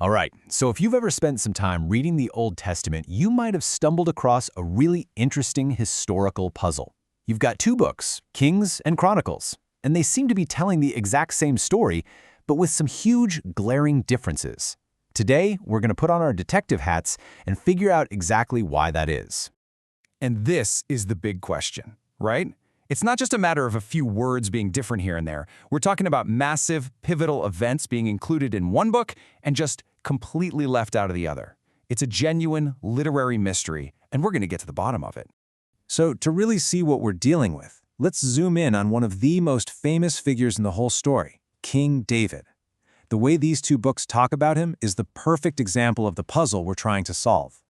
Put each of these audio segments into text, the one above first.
All right, so if you've ever spent some time reading the Old Testament, you might have stumbled across a really interesting historical puzzle. You've got two books, Kings and Chronicles, and they seem to be telling the exact same story, but with some huge, glaring differences. Today, we're going to put on our detective hats and figure out exactly why that is. And this is the big question, right? It's not just a matter of a few words being different here and there. We're talking about massive, pivotal events being included in one book and just completely left out of the other. It's a genuine literary mystery, and we're going to get to the bottom of it. So to really see what we're dealing with, let's zoom in on one of the most famous figures in the whole story, King David. The way these two books talk about him is the perfect example of the puzzle we're trying to solve.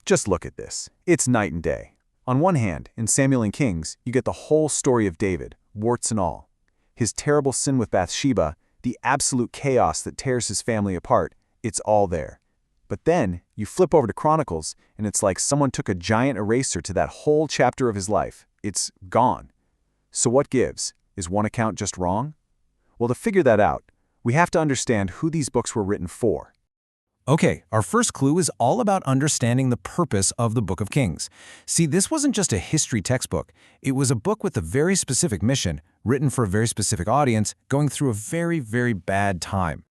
Just look at this. It's night and day. On one hand, in Samuel and Kings, you get the whole story of David, warts and all. His terrible sin with Bathsheba, the absolute chaos that tears his family apart, it's all there. But then, you flip over to Chronicles, and it's like someone took a giant eraser to that whole chapter of his life. It's gone. So what gives? Is one account just wrong? Well, to figure that out, we have to understand who these books were written for. Okay, our first clue is all about understanding the purpose of the Book of Kings. See, this wasn't just a history textbook. It was a book with a very specific mission, written for a very specific audience, going through a very, very bad time.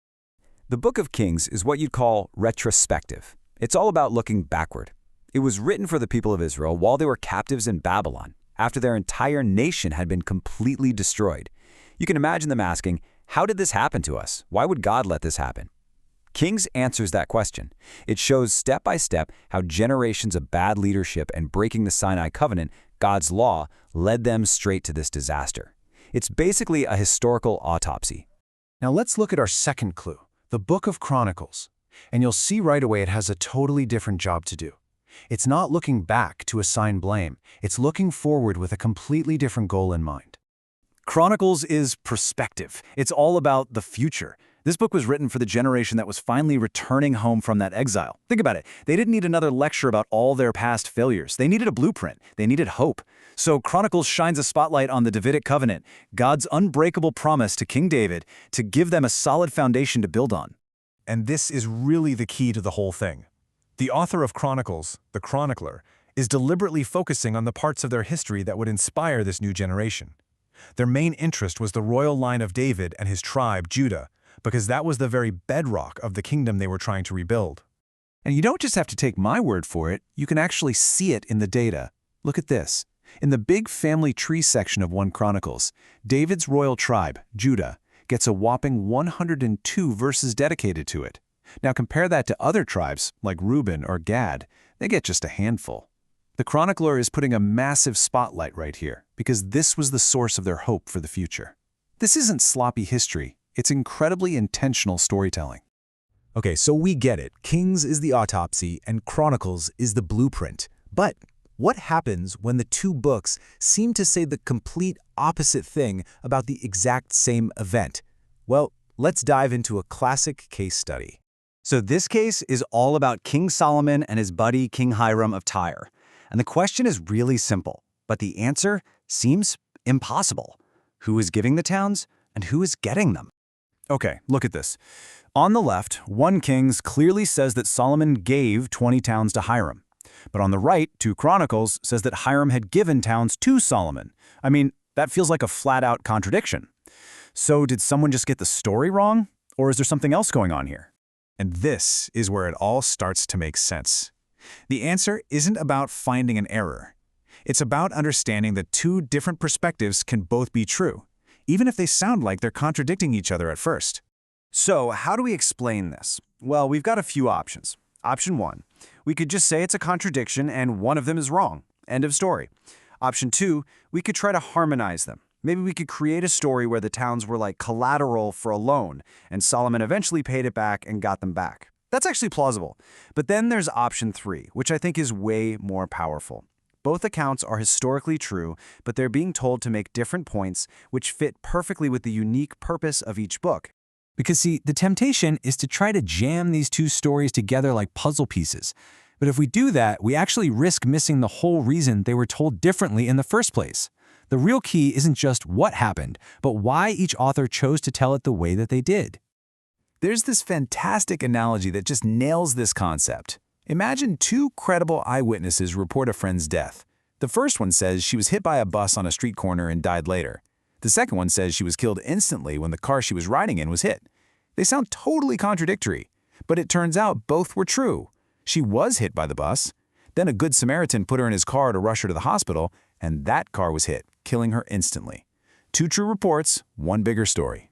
The Book of Kings is what you'd call retrospective. It's all about looking backward. It was written for the people of Israel while they were captives in Babylon, after their entire nation had been completely destroyed. You can imagine them asking, how did this happen to us? Why would God let this happen? Kings answers that question. It shows step by step how generations of bad leadership and breaking the Sinai covenant, God's law, led them straight to this disaster. It's basically a historical autopsy. Now let's look at our second clue, the Book of Chronicles. And you'll see right away it has a totally different job to do. It's not looking back to assign blame. It's looking forward with a completely different goal in mind. Chronicles is perspective. It's all about the future. This book was written for the generation that was finally returning home from that exile. Think about it. They didn't need another lecture about all their past failures. They needed a blueprint. They needed hope. So Chronicles shines a spotlight on the Davidic covenant, God's unbreakable promise to King David to give them a solid foundation to build on. And this is really the key to the whole thing. The author of Chronicles, the chronicler, is deliberately focusing on the parts of their history that would inspire this new generation. Their main interest was the royal line of David and his tribe, Judah, because that was the very bedrock of the kingdom they were trying to rebuild. And you don't just have to take my word for it, you can actually see it in the data. Look at this. In the big family tree section of 1 Chronicles, David's royal tribe, Judah, gets a whopping 102 verses dedicated to it. Now compare that to other tribes, like Reuben or Gad, they get just a handful. The chronicler is putting a massive spotlight right here, because this was the source of their hope for the future. This isn't sloppy history. It's incredibly intentional storytelling. Okay, so we get it. Kings is the autopsy and Chronicles is the blueprint. But what happens when the two books seem to say the complete opposite thing about the exact same event? Well, let's dive into a classic case study. So this case is all about King Solomon and his buddy King Hiram of Tyre. And the question is really simple, but the answer seems impossible. Who is giving the towns and who is getting them? Okay, look at this. On the left, 1 Kings clearly says that Solomon gave 20 towns to Hiram. But on the right, 2 Chronicles says that Hiram had given towns to Solomon. I mean, that feels like a flat-out contradiction. So did someone just get the story wrong? Or is there something else going on here? And this is where it all starts to make sense. The answer isn't about finding an error. It's about understanding that 2 different perspectives can both be true, even if they sound like they're contradicting each other at first. So how do we explain this? Well, we've got a few options. Option 1, we could just say it's a contradiction and one of them is wrong. End of story. Option 2, we could try to harmonize them. Maybe we could create a story where the towns were like collateral for a loan, and Solomon eventually paid it back and got them back. That's actually plausible. But then there's option 3, which I think is way more powerful. Both accounts are historically true, but they're being told to make different points which fit perfectly with the unique purpose of each book. Because see, the temptation is to try to jam these 2 stories together like puzzle pieces. But if we do that, we actually risk missing the whole reason they were told differently in the first place. The real key isn't just what happened, but why each author chose to tell it the way that they did. There's this fantastic analogy that just nails this concept. Imagine two credible eyewitnesses report a friend's death. The first one says she was hit by a bus on a street corner and died later. The second one says she was killed instantly when the car she was riding in was hit. They sound totally contradictory, but it turns out both were true. She was hit by the bus. Then a good Samaritan put her in his car to rush her to the hospital, and that car was hit, killing her instantly. Two true reports, one bigger story.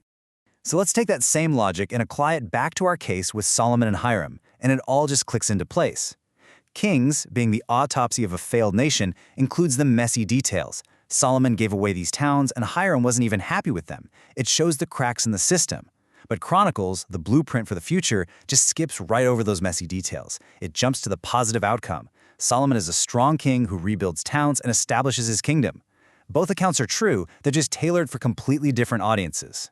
So let's take that same logic and apply it back to our case with Solomon and Hiram, and it all just clicks into place. Kings, being the autopsy of a failed nation, includes the messy details. Solomon gave away these towns, and Hiram wasn't even happy with them. It shows the cracks in the system. But Chronicles, the blueprint for the future, just skips right over those messy details. It jumps to the positive outcome. Solomon is a strong king who rebuilds towns and establishes his kingdom. Both accounts are true, they're just tailored for completely different audiences.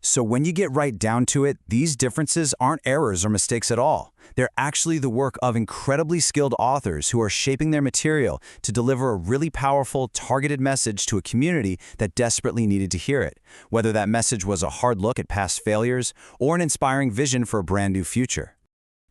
So when you get right down to it, these differences aren't errors or mistakes at all. They're actually the work of incredibly skilled authors who are shaping their material to deliver a really powerful, targeted message to a community that desperately needed to hear it, whether that message was a hard look at past failures or an inspiring vision for a brand new future.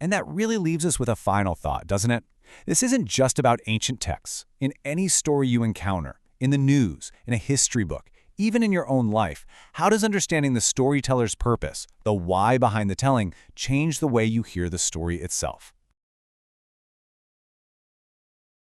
And that really leaves us with a final thought, doesn't it? This isn't just about ancient texts. In any story you encounter, in the news, in a history book, even in your own life, how does understanding the storyteller's purpose, the why behind the telling, change the way you hear the story itself?